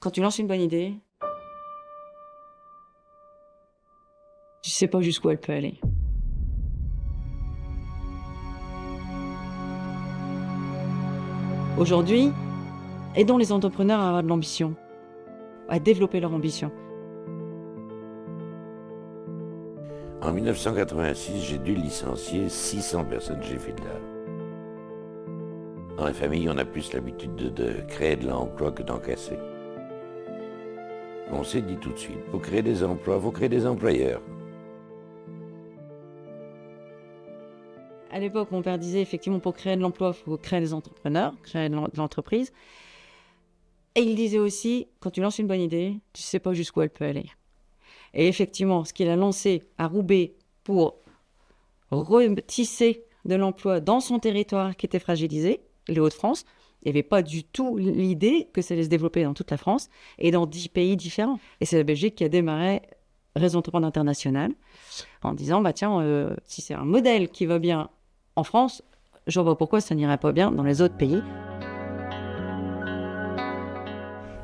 Quand tu lances une bonne idée, tu sais pas jusqu'où elle peut aller. Aujourd'hui, aidons les entrepreneurs à avoir de l'ambition, à développer leur ambition. En 1986, j'ai dû licencier 600 personnes chez Fieldar. Dans la famille, on a plus l'habitude de créer de l'emploi que d'en casser. On s'est dit tout de suite, pour créer des emplois, il faut créer des employeurs. À l'époque, mon père disait effectivement pour créer de l'emploi, il faut créer des entrepreneurs, créer de l'entreprise. Et il disait aussi, quand tu lances une bonne idée, tu ne sais pas jusqu'où elle peut aller. Et effectivement, ce qu'il a lancé à Roubaix pour retisser de l'emploi dans son territoire qui était fragilisé, les Hauts-de-France, il n'y avait pas du tout l'idée que ça allait se développer dans toute la France et dans 10 pays différents. Et c'est la Belgique qui a démarré Réseau Entreprendre International en disant, bah tiens, si c'est un modèle qui va bien en France, je vois pourquoi ça n'irait pas bien dans les autres pays.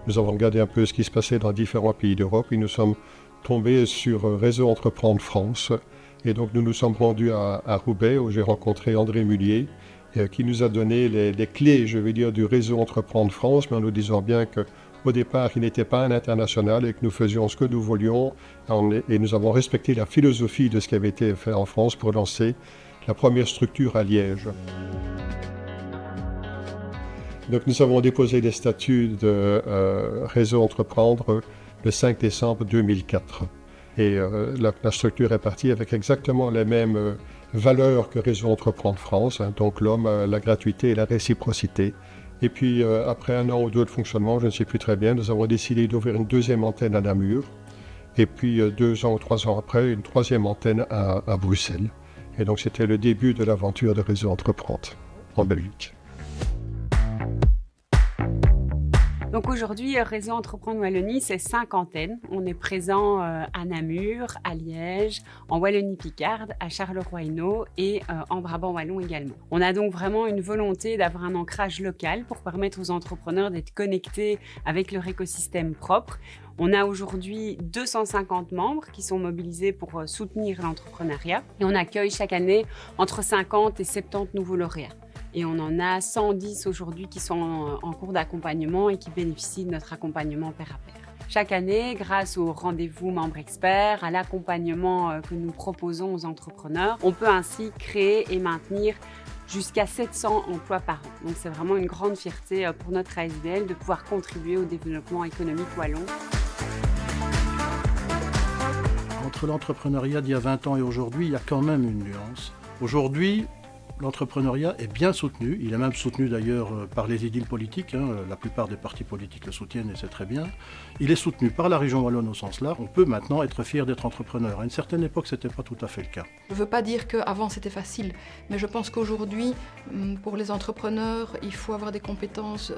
Nous avons regardé un peu ce qui se passait dans différents pays d'Europe et nous sommes tombés sur Réseau Entreprendre France. Et donc nous nous sommes rendus à Roubaix où j'ai rencontré André Mullier qui nous a donné les clés, je vais dire, du Réseau Entreprendre France, mais en nous disant bien qu'au départ, il n'était pas un international et que nous faisions ce que nous voulions. Et nous avons respecté la philosophie de ce qui avait été fait en France pour lancer la première structure à Liège. Donc nous avons déposé les statuts de Réseau Entreprendre le 5 décembre 2004. Et la structure est partie avec exactement les mêmes valeurs que Réseau Entreprendre France, hein, donc l'homme, la gratuité et la réciprocité. Et puis après 1 an ou 2 de fonctionnement, je ne sais plus très bien, nous avons décidé d'ouvrir une deuxième antenne à Namur. Et puis 2 ans ou 3 ans après, une troisième antenne à Bruxelles. Et donc c'était le début de l'aventure de Réseau Entreprendre en Belgique. Donc aujourd'hui, Réseau Entreprendre Wallonie, c'est 5 antennes. On est présent à Namur, à Liège, en Wallonie-Picarde, à Charleroi-Hainaut et en Brabant Wallon également. On a donc vraiment une volonté d'avoir un ancrage local pour permettre aux entrepreneurs d'être connectés avec leur écosystème propre. On a aujourd'hui 250 membres qui sont mobilisés pour soutenir l'entrepreneuriat et on accueille chaque année entre 50 et 70 nouveaux lauréats. Et on en a 110 aujourd'hui qui sont en cours d'accompagnement et qui bénéficient de notre accompagnement pair à pair. Chaque année, grâce au rendez-vous membres experts, à l'accompagnement que nous proposons aux entrepreneurs, on peut ainsi créer et maintenir jusqu'à 700 emplois par an. Donc c'est vraiment une grande fierté pour notre ASBL de pouvoir contribuer au développement économique wallon. Entre l'entrepreneuriat d'il y a 20 ans et aujourd'hui, il y a quand même une nuance. Aujourd'hui, l'entrepreneuriat est bien soutenu, il est même soutenu d'ailleurs par les édiles politiques, la plupart des partis politiques le soutiennent et c'est très bien. Il est soutenu par la région wallonne au sens large, on peut maintenant être fier d'être entrepreneur. À une certaine époque, ce n'était pas tout à fait le cas. Je ne veux pas dire qu'avant c'était facile, mais je pense qu'aujourd'hui, pour les entrepreneurs, il faut avoir des compétences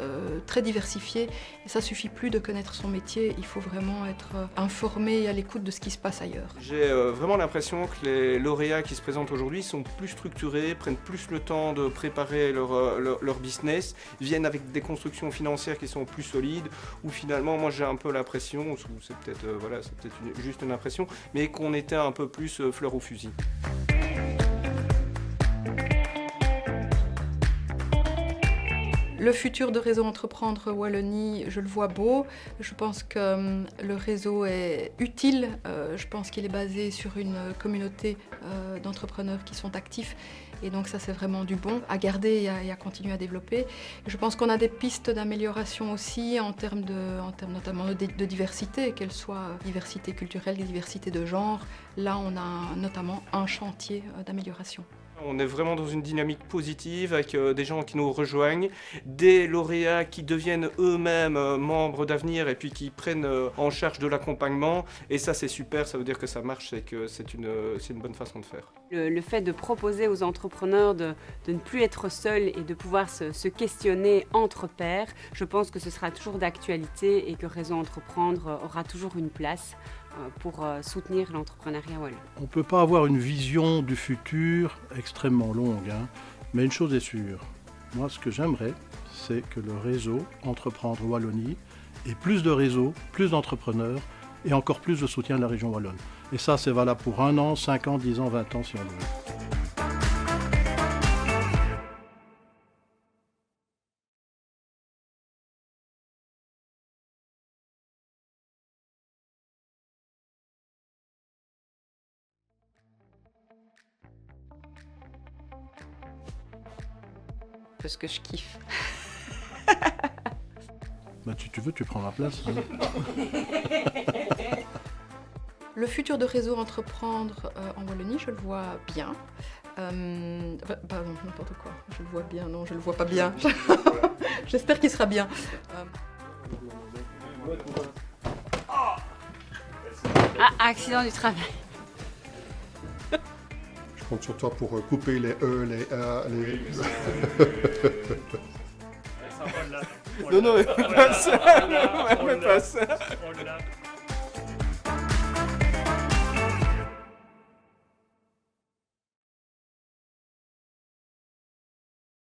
très diversifiées et ça ne suffit plus de connaître son métier, il faut vraiment être informé et à l'écoute de ce qui se passe ailleurs. J'ai vraiment l'impression que les lauréats qui se présentent aujourd'hui sont plus structurés, prennent plus le temps de préparer leur business, viennent avec des constructions financières qui sont plus solides, où finalement moi j'ai un peu l'impression, c'est peut-être juste une impression, mais qu'on était un peu plus fleur au fusil. Le futur de Réseau Entreprendre Wallonie, je le vois beau. Je pense que le réseau est utile. Je pense qu'il est basé sur une communauté d'entrepreneurs qui sont actifs. Et donc ça, c'est vraiment du bon à garder et à continuer à développer. Je pense qu'on a des pistes d'amélioration aussi en termes notamment de diversité, qu'elle soit diversité culturelle, diversité de genre. Là, on a notamment un chantier d'amélioration. On est vraiment dans une dynamique positive avec des gens qui nous rejoignent, des lauréats qui deviennent eux-mêmes membres d'avenir et puis qui prennent en charge de l'accompagnement. Et ça, c'est super, ça veut dire que ça marche et que c'est une bonne façon de faire. Le fait de proposer aux entrepreneurs de ne plus être seuls et de pouvoir se questionner entre pairs, je pense que ce sera toujours d'actualité et que Réseau Entreprendre aura toujours une place pour soutenir l'entrepreneuriat wallon. On ne peut pas avoir une vision du futur extrêmement longue, mais une chose est sûre. Moi, ce que j'aimerais, c'est que le réseau Entreprendre Wallonie et plus de réseaux, plus d'entrepreneurs et encore plus de soutien de la région wallonne. Et ça, c'est valable pour 1 an, 5 ans, 10 ans, 20 ans si on le veut. Parce que je kiffe. Bah, si tu veux, tu prends ma place. Hein. Le futur de réseau entreprendre en Wallonie, je le vois bien. Non, n'importe quoi. Je le vois bien, non, je le vois pas bien. J'espère qu'il sera bien. Accident du travail. Je compte sur toi pour couper les E, les A, les... Non, mais pas ça. Non, mais pas ça.